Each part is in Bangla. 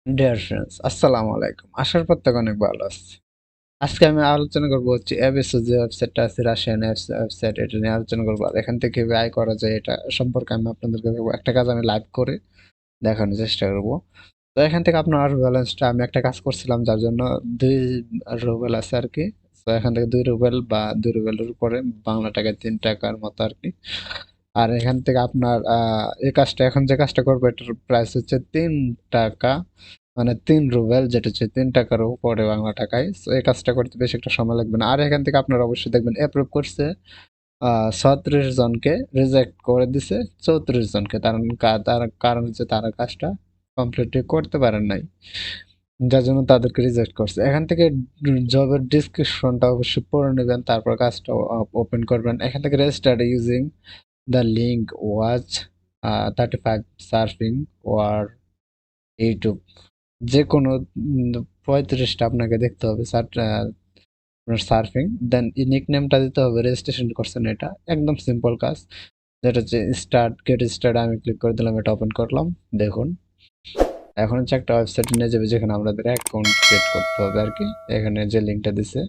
ডিয়ার ফ্রেন্ডস, আসসালামু আলাইকুম। আসার পর থেকে অনেক ভালো আছে। আজকে আমি আলোচনা করবো হচ্ছে এবিসি যে ওয়েবসাইটটা আছে, রাশিয়ান ওয়েবসাইট, এটা নিয়ে আলোচনা করবো। আর এখান থেকে কিভাবে আয় করা যায় এটা সম্পর্কে আমি আপনাদেরকে দেখবো। একটা কাজ আমি লাইভ করে দেখানোর চেষ্টা করবো। তো এখান থেকে আপনার ব্যালেন্সটা আমি একটা কাজ করছিলাম যার জন্য 2 রুবেল আছে আর কি। তো এখান থেকে 2 রুবেল বা 2 রুবেলের উপরে, বাংলা টাকায় 3 টাকার মতো আর কি। আর এখান থেকে আপনার এই কাজটা, এখন যে কাজটা করবো এটার প্রাইস হচ্ছে 3 টাকা, মানে 3 রুবেল, যেটা হচ্ছে 3 টাকার উপরে বাংলা টাকায়। তো এই কাজটা করতে বেশি একটা সময় লাগবে না। আর এখান থেকে আপনারা অবশ্যই দেখবেন অ্যাপ্রুভ করছে 36 জনকে, রিজেক্ট করে দিছে 34 জনকে। তার কারণ হচ্ছে তারা কাজটা কমপ্লিটলি করতে পারেন নাই, যার জন্য তাদেরকে রিজেক্ট করছে। এখান থেকে জবের ডিসক্রিপশনটা অবশ্যই পড়ে নেবেন, তারপর কাজটা ওপেন করবেন। এখান থেকে register using the link watch 35 surfing war YouTube, যে কোনো 35টা আপনাকে দেখতে হবে আপনার সার্ফিং, দেন নিক নেমটা দিতে হবে, রেজিস্ট্রেশন করছেন, এটা একদম সিম্পল কাজ। যেটা হচ্ছে স্টার্ট, গেট স্টার্ট, আমি ক্লিক করে দিলাম, এটা ওপেন করলাম। দেখুন এখন হচ্ছে একটা ওয়েবসাইটে নিয়ে যাবে যেখানে আমাদের অ্যাকাউন্ট ক্রিয়েট করতে হবে আর কি। এখানে যে লিঙ্কটা দিছে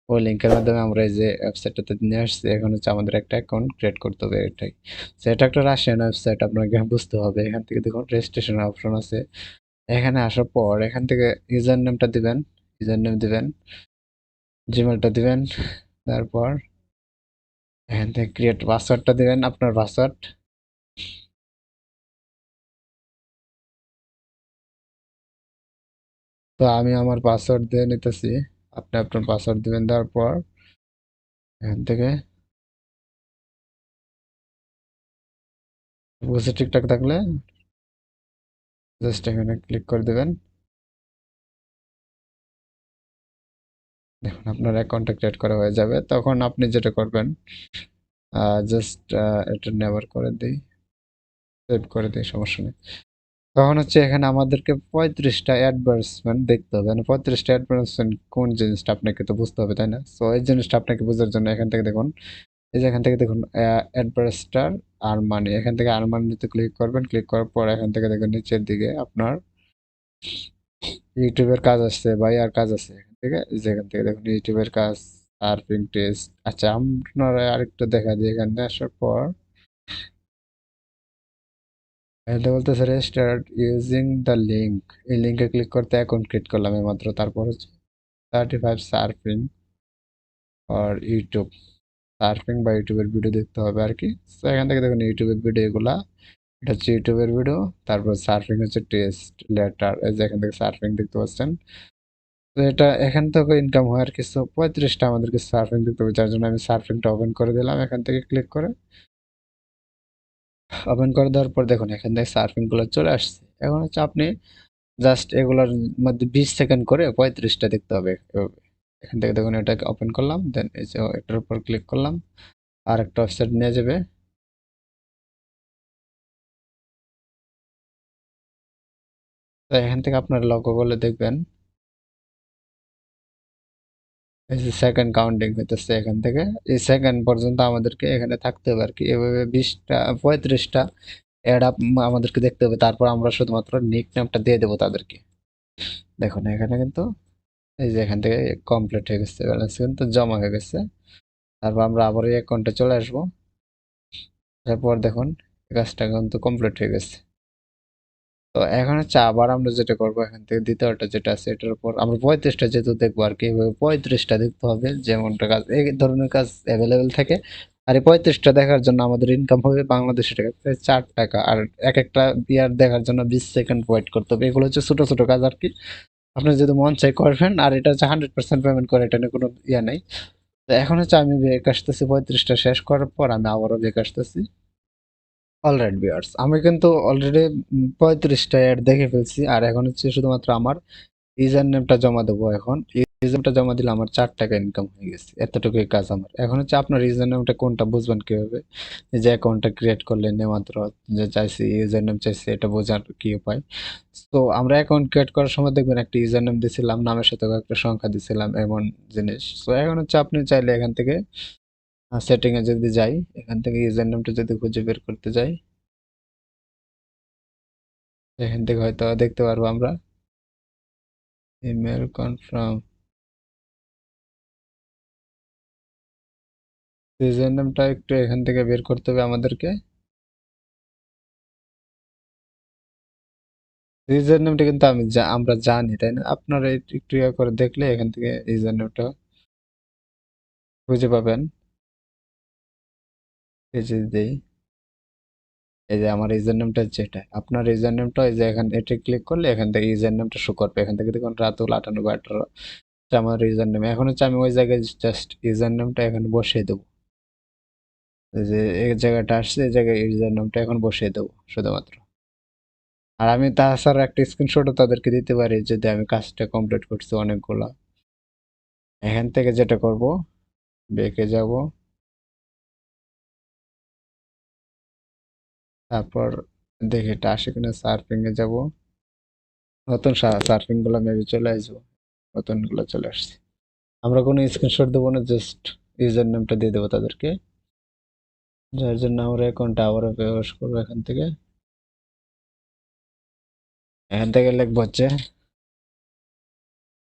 ওই লিঙ্কের মাধ্যমে আমরা এই যে ওয়েবসাইটটাতে নিয়ে আসছি। এখন হচ্ছে আমাদের একটা অ্যাকাউন্ট ক্রিয়েট করতে হবে, এটাই। সেটা একটা রাশিয়ান ওয়েবসাইট, আপনাকে বুঝতে হবে। এখান থেকে দেখুন রেজিস্ট্রেশন অপশন আছে। এখানে আসার পর এখান থেকে ইউজার নেমটা দিবেন, ইউজার নেম দিবেন, জিমেলটা দিবেন, তারপর এখান থেকে ক্রিয়েট পাসওয়ার্ডটা দিবেন, আপনার পাসওয়ার্ড। তো আমি আমার পাসওয়ার্ড দিয়ে নিতেছি, আপনি আপনার পাসওয়ার্ড দিবেন। দেওয়ার পর এখান থেকে বুঝে ঠিকঠাক থাকলে জাস্ট এখানে ক্লিক করে দিবেন। দেখুন আপনার অ্যাকাউন্টটা ক্রিয়েট করা হয়ে যাবে। তখন আপনি যেটা করবেন, জাস্ট এটা নেভার করে দিই, সেভ করে দিই, সমস্যা নেই। তখন হচ্ছে এখানে আমাদেরকে 35টা অ্যাডভার্টাইজমেন্ট দেখতে হবে। মানে 35টা অ্যাডভার্টাইজমেন্ট কোন জিনিসটা আপনাকে তো বুঝতে হবে, তাই না? সো এই জিনিসটা আপনাকে বোঝার জন্য এখান থেকে দেখুন, এই যে এখান থেকে দেখুন অ্যাডভার্টাইজটার আর মানি, এখান থেকে আর মানিতে ক্লিক করবেন। ক্লিক করার পর এখান থেকে দেখুন নিচের দিকে আপনার ইউটিউবের কাজ আসছে বা আর কাজ আছে। এখান থেকে যেখান থেকে দেখুন ইউটিউবের কাজ, সার্ফিং টেস্ট। আচ্ছা, আপনারা আরেকটু দেখা যায় এখানে আসার পর এটা বলতেছে রেজিস্টার্ড ইউজিং দ্য লিঙ্ক। এই লিঙ্কে ক্লিক করতে অ্যাকাউন্ট ক্রিয়েট করলাম মাত্র। তারপর হচ্ছে 35 সার্ফিং আর ইউটিউব, সার্ফিং বা ইউটিউবের ভিডিও দেখতে হবে আর কি। তো এখান থেকে দেখুন ইউটিউবের ভিডিও এগুলা, এটা হচ্ছে ইউটিউবের ভিডিও। তারপর সার্ফিং হচ্ছে টেস্ট লেটার, এই যে এখান থেকে সার্ফিং দেখতে পাচ্ছেন। তো এটা এখান থেকে ইনকাম হয় আর কিছু 35টা আমাদেরকে সার্ফিং দেখতে হবে, যার জন্য আমি সার্ফিংটা ওপেন করে দিলাম। এখান থেকে ক্লিক করে ওপেন করে দেওয়ার পর দেখুন এখান থেকে সার্ফিংগুলো চলে আসছে। এখন হচ্ছে আপনি জাস্ট এগুলোর মধ্যে 20 সেকেন্ড করে 35টা দেখতে হবে এভাবে। এখান থেকে দেখুন এটাকে ওপেন করলাম, দেন এই যে এটার উপর ক্লিক করলাম, আর একটা ওয়েবসাইট নিয়ে যাবে। তো এখান থেকে আপনার লক্ষ্য করলে দেখবেন এই যে সেকেন্ড কাউন্টিং হইতেছে। এখান থেকে এই সেকেন্ড পর্যন্ত আমাদেরকে এখানে থাকতে হবে আর কি। এভাবে 20টা 35টা অ্যাড আপ আমাদেরকে দেখতে হবে। তারপর আমরা শুধুমাত্র নিক নেমটা দিয়ে দেবো তাদেরকে। দেখুন এখানে কিন্তু এই যে এখান থেকে কমপ্লিট হয়ে গেছে, ব্যালেন্স কিন্তু জমা হয়ে গেছে। তারপর আমরা আবার এই অ্যাকাউন্টে চলে আসবো। তারপর দেখুন এই কাজটা কিন্তু কমপ্লিট হয়ে গেছে। তো এখন হচ্ছে আবার আমরা যেটা করবো, এখান থেকে দ্বিতীয়টা যেটা আছে এটার উপর আমরা 35টা যেহেতু দেখবো আর কি, এভাবে 35টা দেখতে হবে। যেমনটা কাজ, এই ধরনের কাজ অ্যাভেলেবেল থাকে। আর এই 35টা দেখার জন্য আমাদের ইনকাম হবে বাংলাদেশি টাকা প্রায় 4 টাকা। আর এক একটা বিয়ার দেখার জন্য 20 সেকেন্ড ওয়েট করতে হবে। এগুলো হচ্ছে ছোট ছোট কাজ আর কি, আপনি যদি মন চাই করবেন। আর এটা হচ্ছে 100% পেমেন্ট করে, এটা নিয়ে কোনো ইয়ে নেই। তো এখন হচ্ছে আমি বেক আসতেছি, 35টা শেষ করার পর আমি আবারও বেক আসতেছি। অলরাইট ভিউয়ার্স, আমি কিন্তু অলরেডি 35টা অ্যাড দেখে ফেলছি। আর এখন হচ্ছে শুধুমাত্র আমার ইউজার নেমটা জমা দেবো। এখন ইউজার নেমটা জমা দিলে আমার 4 টাকা ইনকাম হয়ে গেছে। এতটুকুই কাজ আমার। এখন হচ্ছে আপনার ইউজার নেমটা কোনটা বুঝবেন কিভাবে? এই যে অ্যাকাউন্টটা ক্রিয়েট করলেন মাত্র, যে চাইছি ইউজার নেম চাইছি, এটা বোঝার কি উপায়? তো আমরা অ্যাকাউন্ট ক্রিয়েট করার সময় দেখবেন একটা ইউজার নেম দিছিলাম, নামের সাথে একটা সংখ্যা দিছিলাম, এমন জিনিস। তো এখন হচ্ছে আপনি চাইলে এখান থেকে সেটিং এ যদি যাই, এখান থেকে ইউজার নেমটা যদি খুঁজে বের করতে যাই, এখান থেকে হয়তো দেখতে পারবো আমরা ইমেল কনফার্ম। ইউজার নেমটা একটু এখান থেকে বের করতে হবে আমাদেরকে। ইউজার নেমটা কিন্তু আমরা জানি, তাই না? আপনারা একটু ইয়ে করে দেখলে এখান থেকে ইউজার নেমটা খুঁজে পাবেন। এই যে দেই, এই যে আমার ইউজার নেমটা যেটা, আপনার ইউজার নেমটা এই যে এখানে এটা ক্লিক করলে এখান থেকে ইউজার নেমটা শো করবে। এখান থেকে দেখুন রাতুল 98 আমার ইউজার নেম। এখন হচ্ছে আমি ওই জায়গায় জাস্ট ইউজার নেমটা এখানে বসিয়ে দেবো। এই যে এই জায়গাটা আসছে, এই জায়গায় ইউজার নেমটা এখন বসিয়ে দেবো শুধুমাত্র। আর আমি তাছাড়া একটা স্ক্রিনশটও তাদেরকে দিতে পারি যদি আমি কাজটা কমপ্লিট করছি অনেকগুলা। এখান থেকে যেটা করব, বেঁকে যাব, তারপর দেখি এটা আসে কিনা, সার্ফিং এ যাব। নতুন সার্ফিং গুলো মেবি চলে আসবো, নতুন গুলো চলে আসছে। আমরা কোনো স্ক্রিনশট দেবো না, জাস্ট ইউজার নেমটা দিয়ে দেবো তাদেরকে, যার জন্য আমরা অ্যাকাউন্টটা আবারও প্রবেশ করবো। এখান থেকে লিখবো হচ্ছে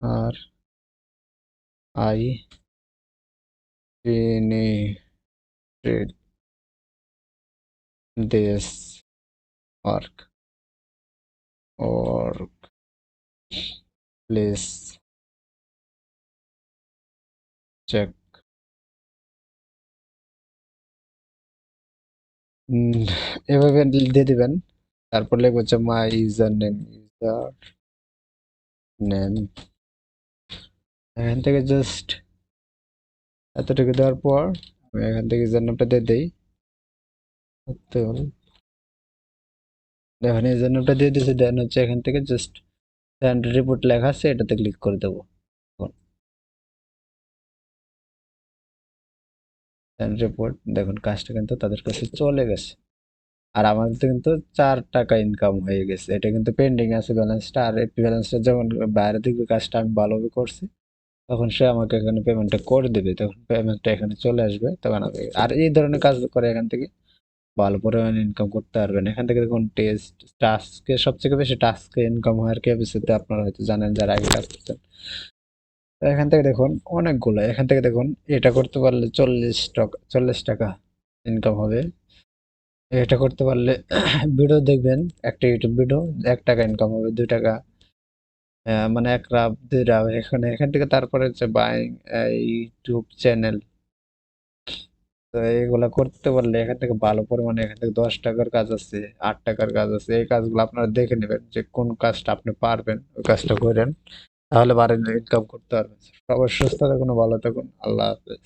আর I penetrate this or please check। এভাবে দিয়ে দিবেন। তারপর লিখবো হচ্ছে মাই ইউজার নেম। এখান থেকে জাস্ট এতটুকু দেওয়ার পর আমি এখান থেকে ইউজার নেমটা দিয়ে দিই। তো দেখুন ইউজার নেমটা দিয়ে দিয়েছি, দেন হচ্ছে এখান থেকে জাস্ট সেন্ড রিপোর্ট লেখা আছে, এটাতে ক্লিক করে দেবো। সেন্ড রিপোর্ট, দেখুন কাজটা কিন্তু তাদের কাছে চলে গেছে। আর আমাদের তো কিন্তু 4 টাকা ইনকাম হয়ে গেছে। এটা কিন্তু পেন্ডিং আছে ব্যালেন্সটা। আর এই ব্যালেন্সটা যখন বাইরে দেখবে কাজটা আমি ভালোভাবে করছি, তখন সে আমাকে এখানে পেমেন্টটা করে দেবে। তখন পেমেন্টটা এখানে চলে আসবে, তখন আমি আর এই ধরনের কাজ করে এখান থেকে ভালো পরিমাণে ইনকাম করতে পারবেন। এখান থেকে দেখুন টেস্ট টাস্কে সবথেকে বেশি টাস্কে ইনকাম হয় আর কেবিসিতে, আপনারা হয়তো জানেন যারা আগে কাজ করতেন। তো এখান থেকে দেখুন অনেকগুলো, এখান থেকে দেখুন এটা করতে পারলে 40 টাকা ইনকাম হবে। এটা করতে পারলে ভিডিও দেখবেন, একটা ইউটিউব ভিডিও 1 টাকা ইনকাম হবে, 2 টাকা। মানে এক রাব 2 রাব এখানে, এখান থেকে তারপরে হচ্ছে বাইং ইউটিউব চ্যানেল। তো এইগুলা করতে পারলে এখান থেকে ভালো পরিমাণে, এখান থেকে 10 টাকার কাজ আছে, 8 টাকার কাজ আছে। এই কাজগুলো আপনারা দেখে নেবেন যে কোন কাজটা আপনি পারবেন, ওই কাজটা করেন, তাহলে বাড়ি ইনকাম করতে পারবেন। সবার সুস্থ থাকুন, ভালো থাকুন, আল্লাহ হাফেজ।